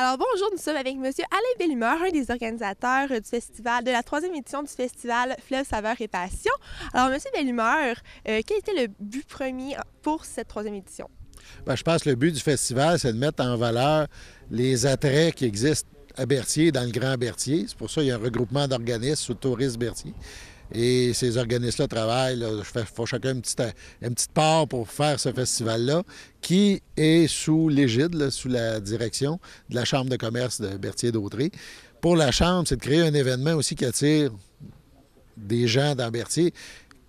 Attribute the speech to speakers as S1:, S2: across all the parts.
S1: Alors bonjour, nous sommes avec Monsieur Alain Bellumeur, un des organisateurs du festival, de la 3e édition du festival Fleuve, Saveurs et Passion. Alors Monsieur Bellumeur, quel était le but premier pour cette 3e édition?
S2: Bien, je pense que le but du festival, c'est de mettre en valeur les attraits qui existent à Berthier, dans le Grand Berthier. C'est pour ça qu'il y a un regroupement d'organismes sous Tourisme Berthier. Et ces organismes-là travaillent, font chacun une petite part pour faire ce festival-là, qui est sous l'égide, sous la direction de la Chambre de commerce de Berthier-Dautré. Pour la Chambre, c'est de créer un événement aussi qui attire des gens dans Berthier,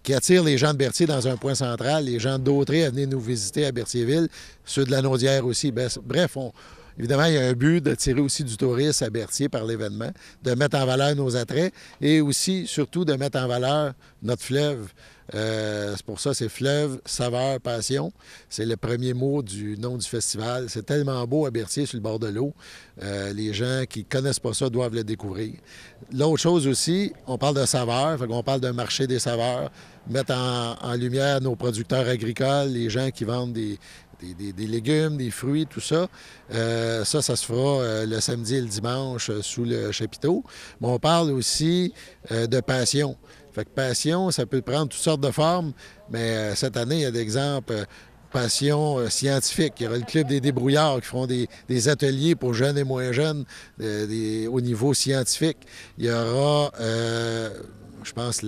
S2: qui attire les gens de Berthier dans un point central, les gens d'Autré à venir nous visiter à Berthierville, ceux de la Naudière aussi. Bref, évidemment, il y a un but d'attirer aussi du tourisme à Berthier par l'événement, de mettre en valeur nos attraits et aussi, surtout, de mettre en valeur notre fleuve. C'est pour ça, c'est Fleuve, Saveurs, Passion. C'est le premier mot du nom du festival. C'est tellement beau à Berthier, sur le bord de l'eau. Les gens qui ne connaissent pas ça doivent le découvrir. L'autre chose aussi, on parle de saveurs, on parle d'un marché des saveurs, mettre en lumière nos producteurs agricoles, les gens qui vendent des légumes, des fruits, tout ça. Ça se fera le samedi et le dimanche sous le chapiteau. Mais on parle aussi de passion. Fait que passion, ça peut prendre toutes sortes de formes, mais cette année, il y a d'exemples. Passion scientifique. Il y aura le Club des débrouillards qui feront des ateliers pour jeunes et moins jeunes au niveau scientifique. Il y aura, je pense,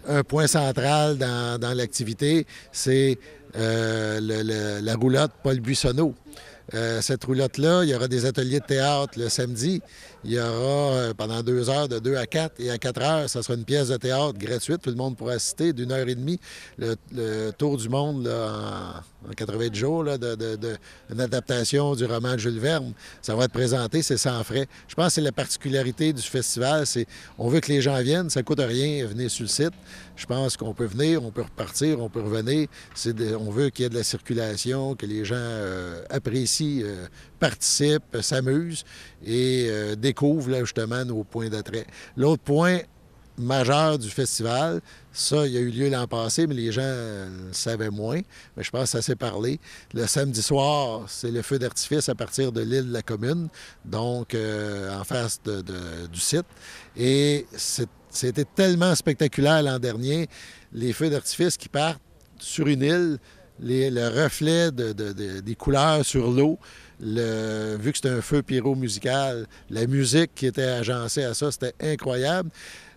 S2: un point central dans l'activité, c'est la roulotte Paul Buissonneau. Cette roulotte-là, il y aura des ateliers de théâtre le samedi. Il y aura pendant 2 heures, de 2 à 4, et à 4 heures, ça sera une pièce de théâtre gratuite. Tout le monde pourra assister d'une heure et demie. Le tour du monde là, en 80 jours, là, une adaptation du roman de Jules Verne. Ça va être présenté, c'est sans frais. Je pense que c'est la particularité du festival. On veut que les gens viennent, ça ne coûte rien, venez sur le site. Je pense qu'on peut venir, on peut repartir, on peut revenir. On veut qu'il y ait de la circulation, que les gens apprécient, participent, s'amusent et découvrent là, justement nos points d'attrait. L'autre point majeur du festival, ça, il y a eu lieu l'an passé, mais les gens le savaient moins. Mais je pense que ça s'est parlé. Le samedi soir, c'est le feu d'artifice à partir de l'île de la Commune, donc en face du site. Et c'était tellement spectaculaire l'an dernier, les feux d'artifice qui partent sur une île, le reflet des couleurs sur l'eau, vu que c'était un feu pyro-musical, la musique qui était agencée à ça, c'était incroyable.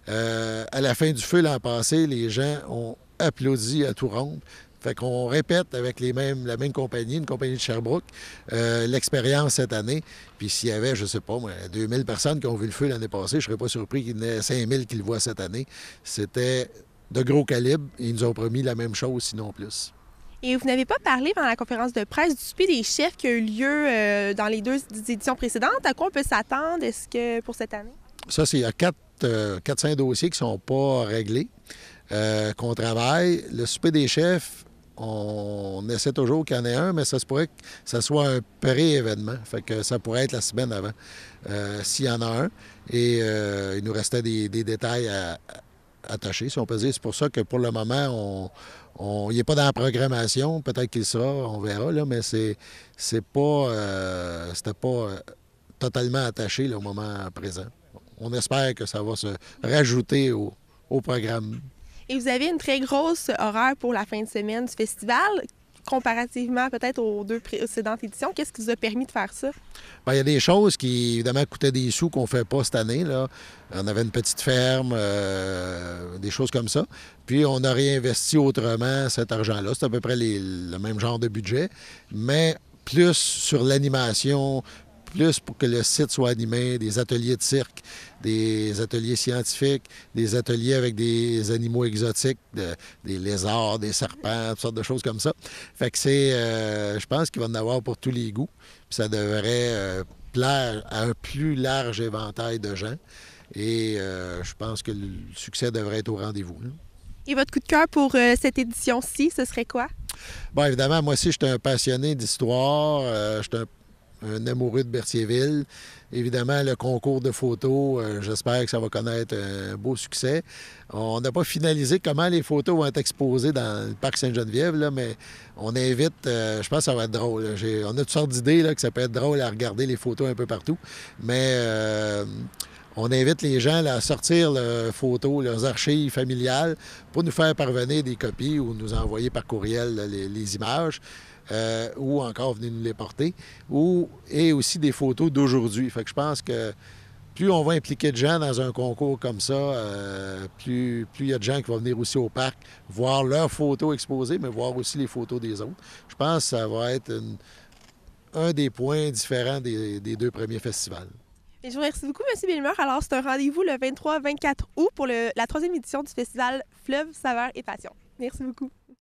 S2: À la fin du feu l'an passé, les gens ont applaudi à tout rompre. Fait qu'on répète avec la même compagnie, une compagnie de Sherbrooke, l'expérience cette année. Puis s'il y avait, je sais pas, 2000 personnes qui ont vu le feu l'année passée, je serais pas surpris qu'il y en ait 5000 qui le voient cette année. C'était de gros calibre et ils nous ont promis la même chose, sinon plus.
S1: Et vous n'avez pas parlé pendant la conférence de presse du souper des chefs qui a eu lieu dans les 2 éditions précédentes. À quoi on peut s'attendre pour cette année?
S2: Ça, il y a 4-5 dossiers qui ne sont pas réglés, qu'on travaille. Le souper des chefs, on essaie toujours qu'il y en ait un, mais ça se pourrait que ça soit un pré-événement. Fait que ça pourrait être la semaine avant, s'il y en a un. Et il nous restait des détails à attacher, si on peut dire. C'est pour ça que pour le moment, il n'est pas dans la programmation. Peut-être qu'il sera, on verra, là, mais c'était pas totalement attaché là, au moment présent. On espère que ça va se rajouter au programme.
S1: Et vous avez une très grosse horaire pour la fin de semaine du festival, comparativement peut-être aux 2 précédentes éditions. Qu'est-ce qui vous a permis de faire ça?
S2: Bien, il y a des choses qui, évidemment, coûtaient des sous qu'on ne fait pas cette année. Là. On avait une petite ferme, des choses comme ça. Puis, on a réinvesti autrement cet argent-là. C'est à peu près le même genre de budget, mais plus sur l'animation, plus pour que le site soit animé, des ateliers de cirque, des ateliers scientifiques, des ateliers avec des animaux exotiques, des lézards, des serpents, toutes sortes de choses comme ça. Fait que je pense qu'il va en avoir pour tous les goûts. Puis ça devrait plaire à un plus large éventail de gens. Et je pense que le succès devrait être au rendez-vous. Là.
S1: Et votre coup de cœur pour cette édition-ci, ce serait quoi?
S2: Bien, évidemment, moi aussi, je suis un passionné d'histoire. Je suis un amoureux de Berthierville. Évidemment, le concours de photos, j'espère que ça va connaître un beau succès. On n'a pas finalisé comment les photos vont être exposées dans le parc Sainte-Geneviève, là, mais on invite, je pense que ça va être drôle. On a toutes sortes d'idées là, que ça peut être drôle à regarder les photos un peu partout, mais on invite les gens là, à sortir leurs photos, leurs archives familiales pour nous faire parvenir des copies ou nous envoyer par courriel là, les images. Ou encore venir nous les porter, et aussi des photos d'aujourd'hui. Fait que je pense que plus on va impliquer de gens dans un concours comme ça, plus il y a de gens qui vont venir aussi au parc voir leurs photos exposées, mais voir aussi les photos des autres. Je pense que ça va être un des points différents des deux premiers festivals.
S1: Et je vous remercie beaucoup, M. Bellemare. Alors, c'est un rendez-vous le 23-24 août pour la troisième édition du festival Fleuve, Saveurs et Passion. Merci beaucoup.